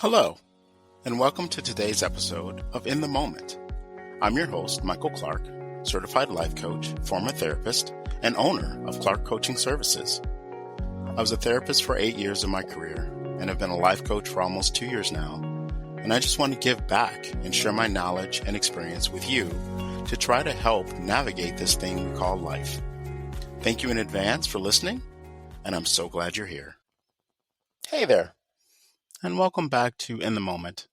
Hello, and welcome to today's episode of In the Moment. I'm your host, Michael Clark, certified life coach, former therapist, and owner of Clark Coaching Services. I was a therapist for 8 years of my career and have been a life coach for almost 2 years now. And I just want to give back and share my knowledge and experience with you to try to help navigate this thing we call life. Thank you in advance for listening, and I'm so glad you're here. Hey there, and welcome back to In the Moment.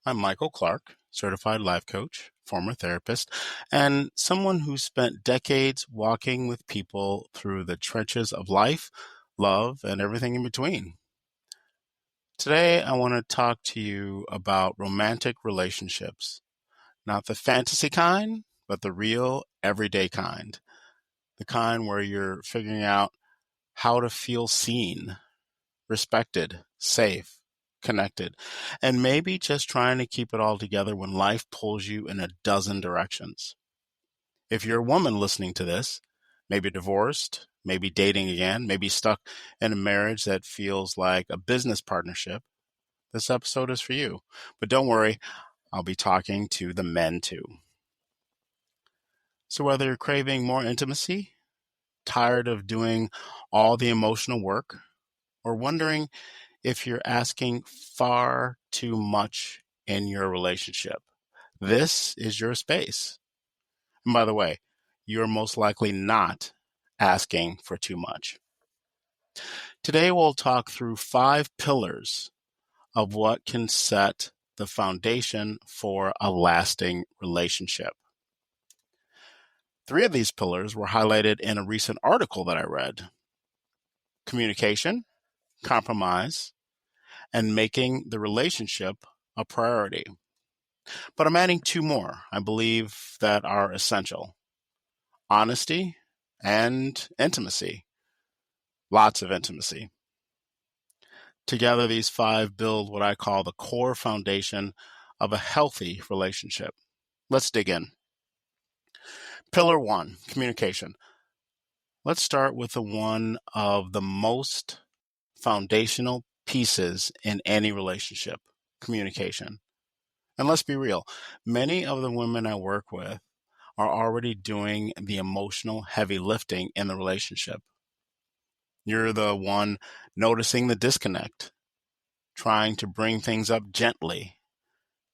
I'm Michael Clark, certified life coach, former therapist, and someone who spent decades walking with people through the trenches of life, love, and everything in between. Today, I want to talk to you about romantic relationships, not the fantasy kind, but the real, everyday kind. The kind where you're figuring out how to feel seen, respected, safe, connected, and maybe just trying to keep it all together when life pulls you in a dozen directions. If you're a woman listening to this, maybe divorced, maybe dating again, maybe stuck in a marriage that feels like a business partnership, this episode is for you. But don't worry, I'll be talking to the men too. So whether you're craving more intimacy, tired of doing all the emotional work, or wondering if you're asking far too much in your relationship, this is your space. And by the way, you're most likely not asking for too much. Today, we'll talk through 5 pillars of what can set the foundation for a lasting relationship. 3 of these pillars were highlighted in a recent article that I read: communication, compromise, and making the relationship a priority. But I'm adding 2 more I believe that are essential: honesty and intimacy. Lots of intimacy. Together, these 5 build what I call the core foundation of a healthy relationship. Let's dig in. Pillar 1, communication. Let's start with the one of the most foundational pieces in any relationship: communication. And let's be real, many of the women I work with are already doing the emotional heavy lifting in the relationship. You're the one noticing the disconnect, trying to bring things up gently,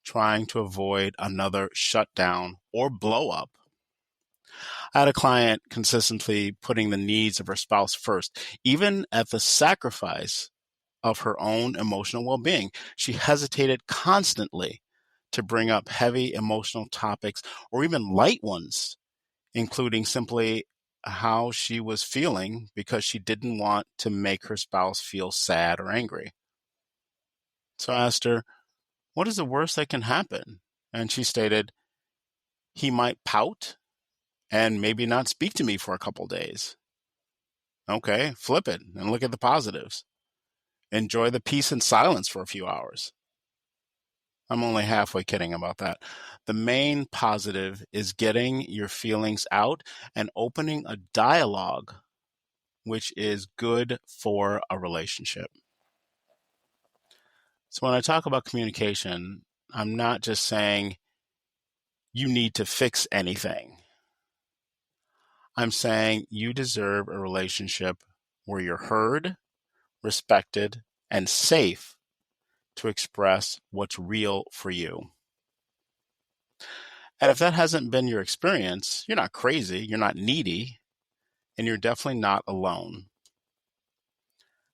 trying to avoid another shutdown or blow up. I had a client consistently putting the needs of her spouse first, even at the sacrifice of her own emotional well-being. She hesitated constantly to bring up heavy emotional topics or even light ones, including simply how she was feeling, because she didn't want to make her spouse feel sad or angry. So I asked her, what is the worst that can happen? And she stated, he might pout and maybe not speak to me for a couple days. Okay, flip it and look at the positives. Enjoy the peace and silence for a few hours. I'm only halfway kidding about that. The main positive is getting your feelings out and opening a dialogue, which is good for a relationship. So when I talk about communication, I'm not just saying you need to fix anything. I'm saying you deserve a relationship where you're heard, respected, and safe to express what's real for you. And if that hasn't been your experience, you're not crazy, you're not needy, and you're definitely not alone.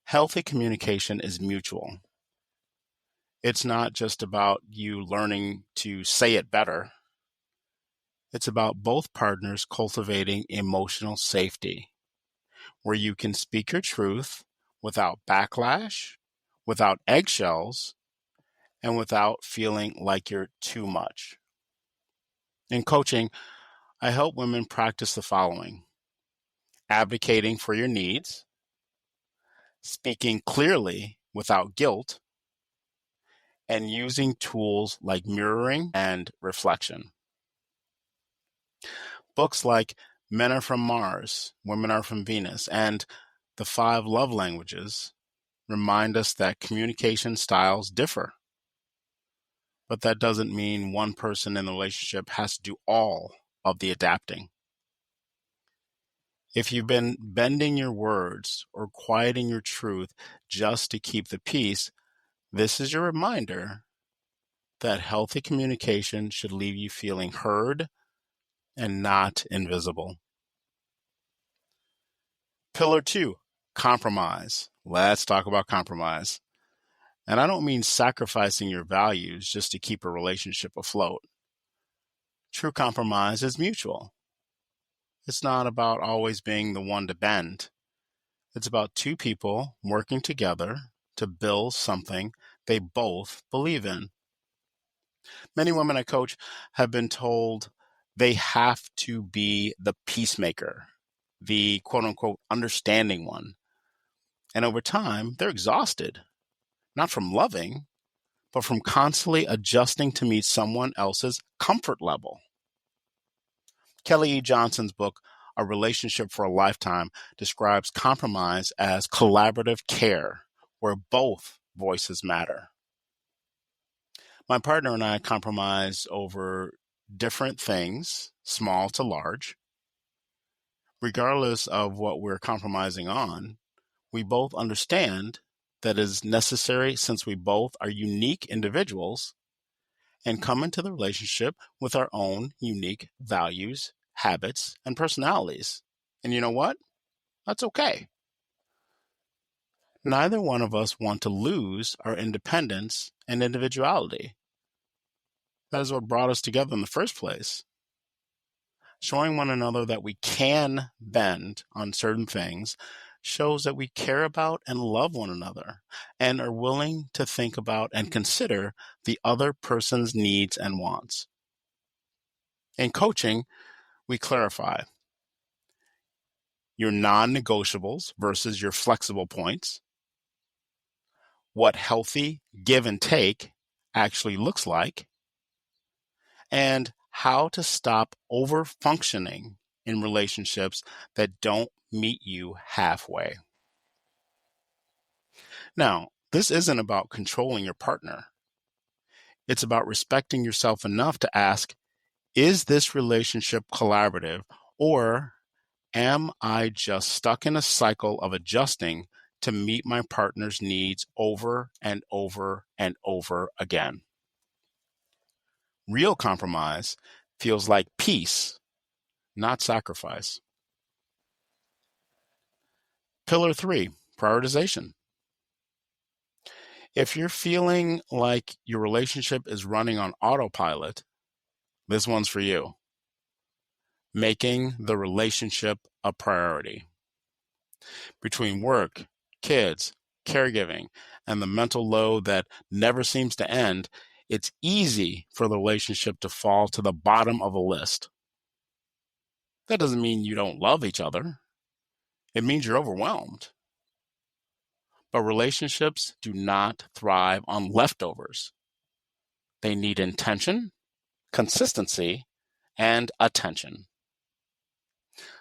Healthy communication is mutual. It's not just about you learning to say it better. It's about both partners cultivating emotional safety, where you can speak your truth without backlash, without eggshells, and without feeling like you're too much. In coaching, I help women practice the following: advocating for your needs, speaking clearly without guilt, and using tools like mirroring and reflection. Books like Men Are From Mars, Women Are From Venus, and The 5 Love Languages remind us that communication styles differ, but that doesn't mean one person in the relationship has to do all of the adapting. If you've been bending your words or quieting your truth just to keep the peace, this is your reminder that healthy communication should leave you feeling heard and not invisible. Pillar 2, compromise. Let's talk about compromise. And I don't mean sacrificing your values just to keep a relationship afloat. True compromise is mutual. It's not about always being the one to bend. It's about two people working together to build something they both believe in. Many women I coach have been told they have to be the peacemaker, the quote unquote understanding one. And over time, they're exhausted, not from loving, but from constantly adjusting to meet someone else's comfort level. Kelly E. Johnson's book, A Relationship for a Lifetime, describes compromise as collaborative care, where both voices matter. My partner and I compromise over different things, small to large. Regardless of what we're compromising on, we both understand that it is necessary since we both are unique individuals and come into the relationship with our own unique values, habits, and personalities. And you know what? That's okay. Neither one of us want to lose our independence and individuality. That is what brought us together in the first place. Showing one another that we can bend on certain things shows that we care about and love one another and are willing to think about and consider the other person's needs and wants. In coaching, we clarify your non-negotiables versus your flexible points, what healthy give and take actually looks like, and how to stop over-functioning in relationships that don't meet you halfway. Now, this isn't about controlling your partner. It's about respecting yourself enough to ask, is this relationship collaborative, or am I just stuck in a cycle of adjusting to meet my partner's needs over and over and over again? Real compromise feels like peace, not sacrifice. Pillar 3, prioritization. If you're feeling like your relationship is running on autopilot, this one's for you. Making the relationship a priority. Between work, kids, caregiving, and the mental load that never seems to end, it's easy for the relationship to fall to the bottom of a list. That doesn't mean you don't love each other. It means you're overwhelmed. But relationships do not thrive on leftovers. They need intention, consistency, and attention.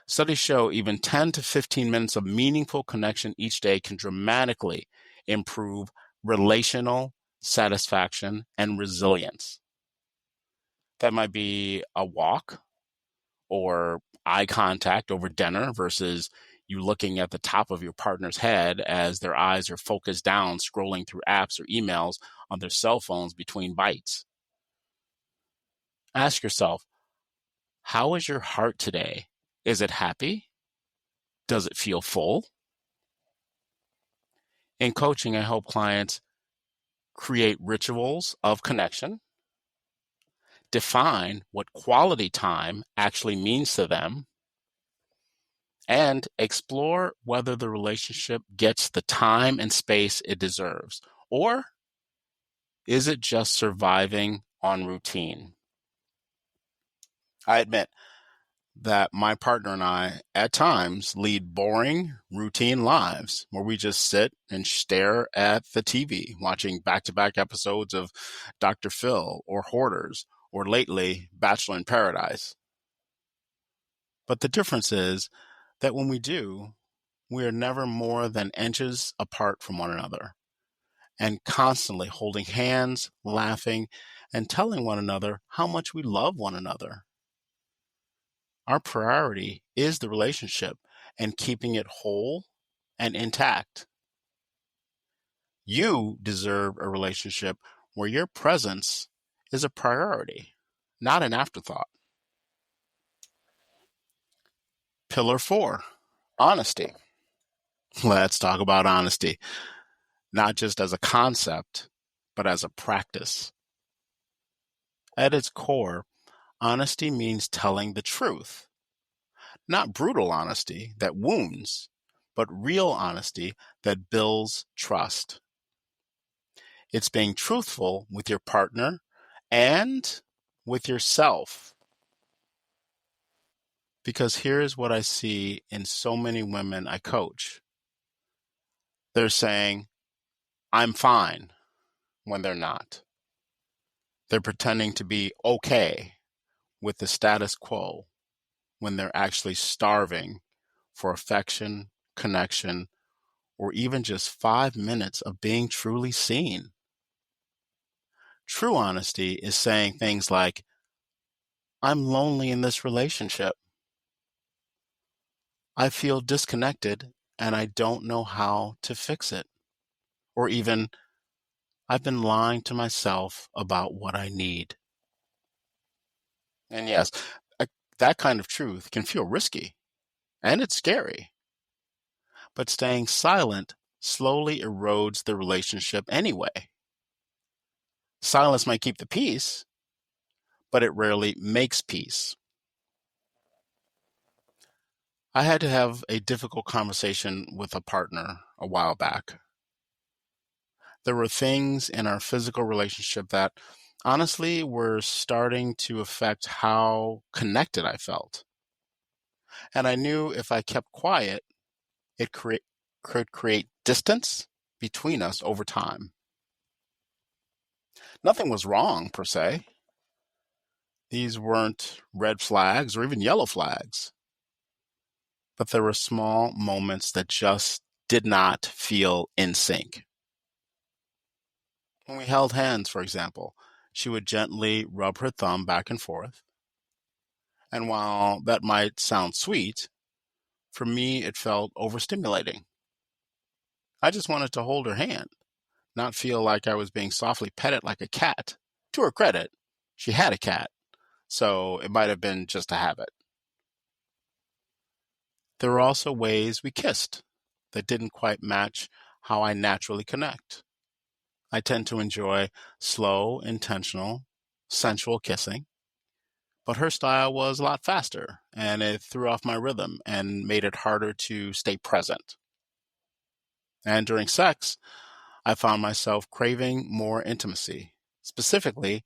Studies show even 10 to 15 minutes of meaningful connection each day can dramatically improve relational satisfaction and resilience. That might be a walk or eye contact over dinner versus you looking at the top of your partner's head as their eyes are focused down, scrolling through apps or emails on their cell phones between bites. Ask yourself, how is your heart today? Is it happy? Does it feel full? In coaching, I help clients create rituals of connection, define what quality time actually means to them, and explore whether the relationship gets the time and space it deserves, or is it just surviving on routine? I admit that my partner and I, at times, lead boring, routine lives where we just sit and stare at the TV, watching back-to-back episodes of Dr. Phil or Hoarders, or lately, Bachelor in Paradise. But the difference is that when we do, we are never more than inches apart from one another and constantly holding hands, laughing, and telling one another how much we love one another. Our priority is the relationship and keeping it whole and intact. You deserve a relationship where your presence is a priority, not an afterthought. Pillar 4, honesty. Let's talk about honesty, not just as a concept, but as a practice. At its core, honesty means telling the truth, not brutal honesty that wounds, but real honesty that builds trust. It's being truthful with your partner and with yourself. Because here's what I see in so many women I coach. They're saying, I'm fine, when they're not. They're pretending to be okay with the status quo when they're actually starving for affection, connection, or even just 5 minutes of being truly seen. True honesty is saying things like, I'm lonely in this relationship. I feel disconnected and I don't know how to fix it. Or even, I've been lying to myself about what I need. And yes, that kind of truth can feel risky and it's scary. But staying silent slowly erodes the relationship anyway. Silence might keep the peace, but it rarely makes peace. I had to have a difficult conversation with a partner a while back. There were things in our physical relationship that honestly were starting to affect how connected I felt. And I knew if I kept quiet, it could create distance between us over time. Nothing was wrong, per se. These weren't red flags or even yellow flags, but there were small moments that just did not feel in sync. When we held hands, for example, she would gently rub her thumb back and forth. And while that might sound sweet, for me it felt overstimulating. I just wanted to hold her hand, not feel like I was being softly petted like a cat. To her credit, she had a cat, so it might have been just a habit. There were also ways we kissed that didn't quite match how I naturally connect. I tend to enjoy slow, intentional, sensual kissing, but her style was a lot faster and it threw off my rhythm and made it harder to stay present. And during sex, I found myself craving more intimacy, specifically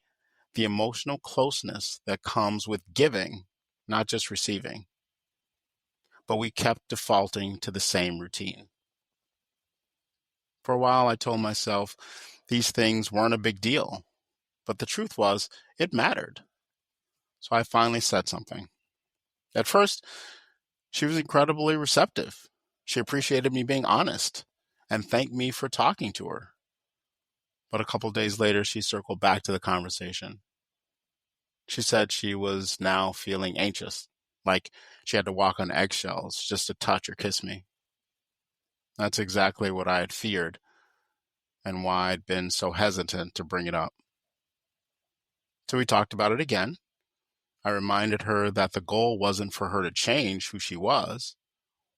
the emotional closeness that comes with giving, not just receiving. But we kept defaulting to the same routine. For a while, I told myself these things weren't a big deal, but the truth was, it mattered. So I finally said something. At first, she was incredibly receptive. She appreciated me being honest and thanked me for talking to her. But a couple days later, she circled back to the conversation. She said she was now feeling anxious, like she had to walk on eggshells just to touch or kiss me. That's exactly what I had feared and why I'd been so hesitant to bring it up. So we talked about it again. I reminded her that the goal wasn't for her to change who she was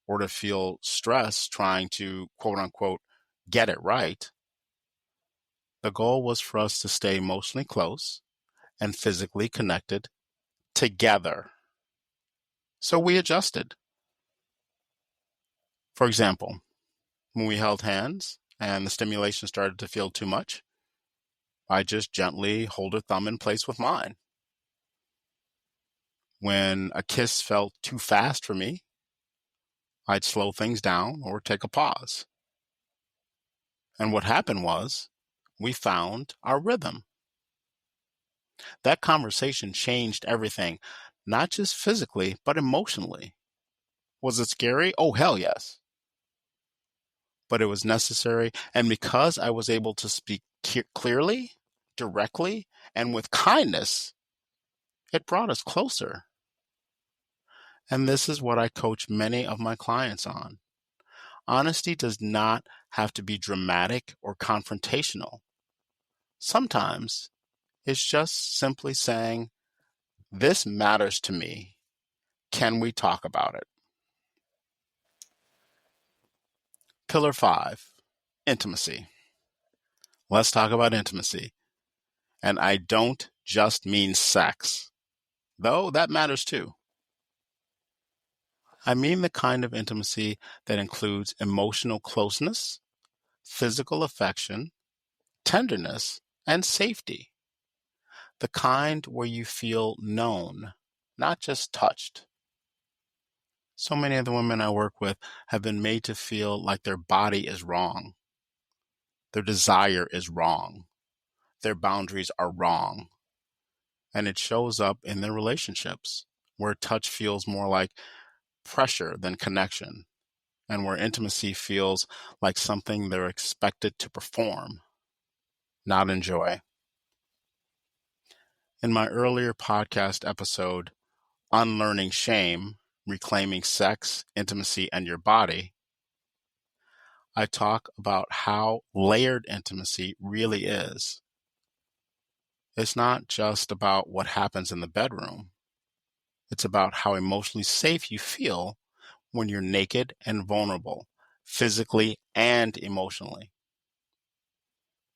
or to feel stress trying to quote unquote get it right. The goal was for us to stay emotionally close and physically connected together. So we adjusted. For example, when we held hands and the stimulation started to feel too much, I just gently hold her thumb in place with mine. When a kiss felt too fast for me, I'd slow things down or take a pause. And what happened was, we found our rhythm. That conversation changed everything, not just physically, but emotionally. Was it scary? Oh, hell yes. But it was necessary. And because I was able to speak clearly, directly and with kindness, it brought us closer. And this is what I coach many of my clients on. Honesty does not have to be dramatic or confrontational. Sometimes it's just simply saying, "This matters to me. Can we talk about it?" Pillar 5, intimacy. Let's talk about intimacy. And I don't just mean sex, though that matters too. I mean the kind of intimacy that includes emotional closeness, physical affection, tenderness, and safety. The kind where you feel known, not just touched. So many of the women I work with have been made to feel like their body is wrong, their desire is wrong, their boundaries are wrong. And it shows up in their relationships, where touch feels more like pressure than connection, and where intimacy feels like something they're expected to perform, not enjoy. In my earlier podcast episode, Unlearning Shame, Reclaiming Sex, Intimacy, and Your Body, I talk about how layered intimacy really is. It's not just about what happens in the bedroom. It's about how emotionally safe you feel when you're naked and vulnerable, physically and emotionally.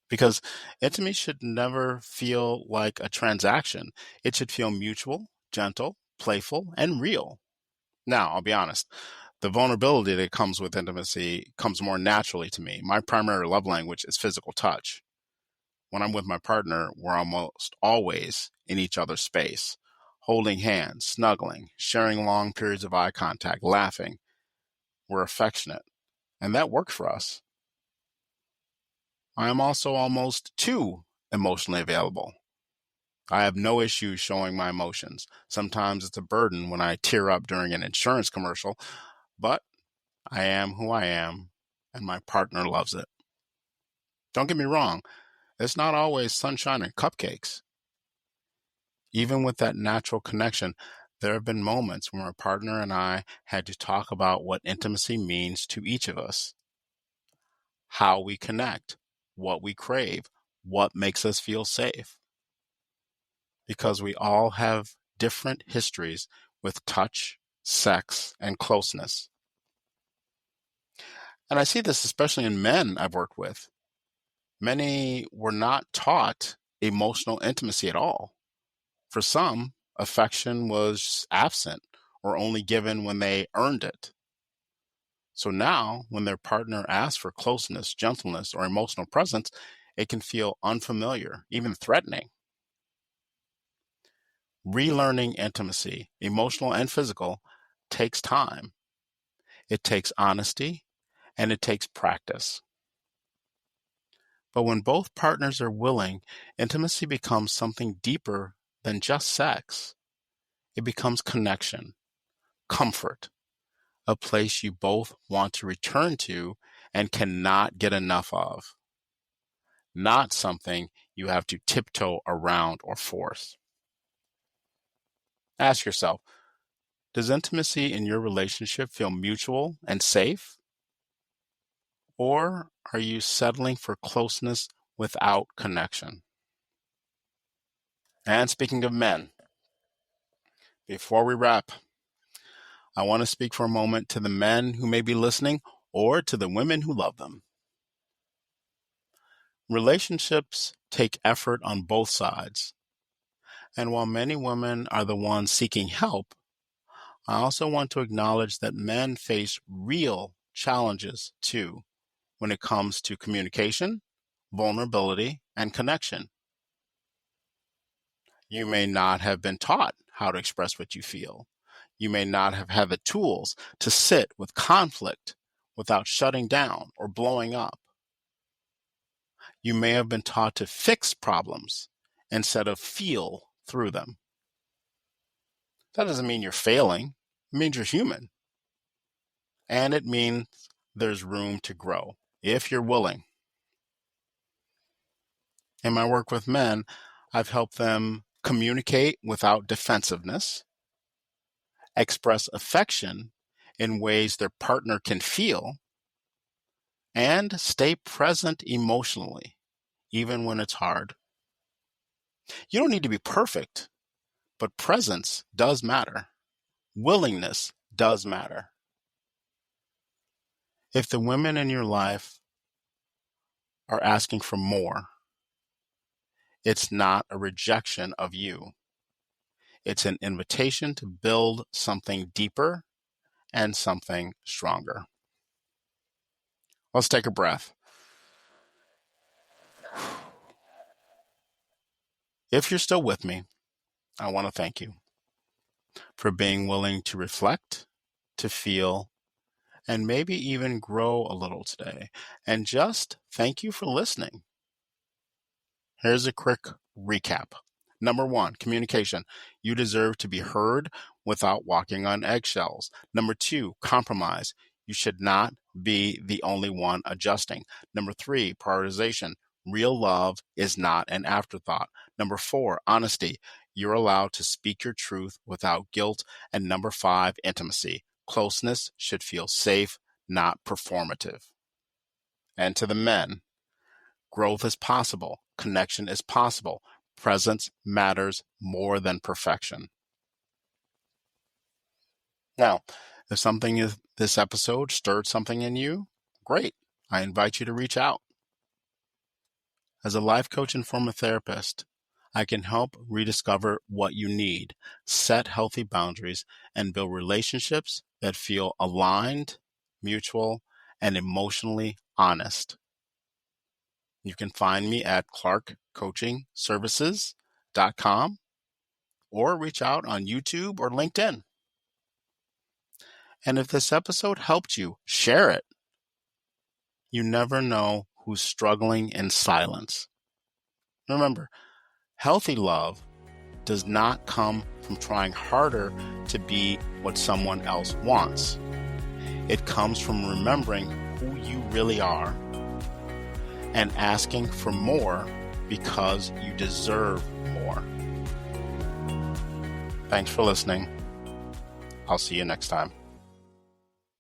Because intimacy should never feel like a transaction. It should feel mutual, gentle, playful, and real. Now, I'll be honest, the vulnerability that comes with intimacy comes more naturally to me. My primary love language is physical touch. When I'm with my partner, we're almost always in each other's space, holding hands, snuggling, sharing long periods of eye contact, laughing. We're affectionate, and that works for us. I am also almost too emotionally available. I have no issue showing my emotions. Sometimes it's a burden when I tear up during an insurance commercial, but I am who I am, and my partner loves it. Don't get me wrong, it's not always sunshine and cupcakes. Even with that natural connection, there have been moments when my partner and I had to talk about what intimacy means to each of us, how we connect, what we crave, what makes us feel safe. Because we all have different histories with touch, sex, and closeness. And I see this especially in men I've worked with. Many were not taught emotional intimacy at all. For some, affection was absent or only given when they earned it. So now, when their partner asks for closeness, gentleness, or emotional presence, it can feel unfamiliar, even threatening. Relearning intimacy, emotional and physical, takes time. It takes honesty, and it takes practice. But when both partners are willing, intimacy becomes something deeper than just sex. It becomes connection, comfort, a place you both want to return to and cannot get enough of, not something you have to tiptoe around or force. Ask yourself, does intimacy in your relationship feel mutual and safe? Or are you settling for closeness without connection? And speaking of men, before we wrap, I want to speak for a moment to the men who may be listening or to the women who love them. Relationships take effort on both sides. And while many women are the ones seeking help, I also want to acknowledge that men face real challenges too when it comes to communication, vulnerability, and connection. You may not have been taught how to express what you feel. You may not have had the tools to sit with conflict without shutting down or blowing up. You may have been taught to fix problems instead of feel through them. That doesn't mean you're failing. It means you're human. And it means there's room to grow if you're willing. In my work with men, I've helped them communicate without defensiveness, express affection in ways their partner can feel, and stay present emotionally, even when it's hard. You don't need to be perfect, but presence does matter. Willingness does matter. If the women in your life are asking for more, it's not a rejection of you. It's an invitation to build something deeper and something stronger. Let's take a breath. If you're still with me, I want to thank you for being willing to reflect, to feel, and maybe even grow a little today. And just thank you for listening. Here's a quick recap. Number 1, communication. You deserve to be heard without walking on eggshells. Number 2, compromise. You should not be the only one adjusting. Number 3, prioritization. Real love is not an afterthought. Number 4, honesty. You're allowed to speak your truth without guilt. And number 5, intimacy. Closeness should feel safe, not performative. And to the men, growth is possible. Connection is possible. Presence matters more than perfection. Now, if something in this episode stirred something in you, great. I invite you to reach out. As a life coach and former therapist, I can help rediscover what you need, set healthy boundaries, and build relationships that feel aligned, mutual, and emotionally honest. You can find me at clarkcoachingservices.com or reach out on YouTube or LinkedIn. And if this episode helped you, share it. You never know who's struggling in silence. Remember, healthy love does not come from trying harder to be what someone else wants. It comes from remembering who you really are and asking for more because you deserve more. Thanks for listening. I'll see you next time.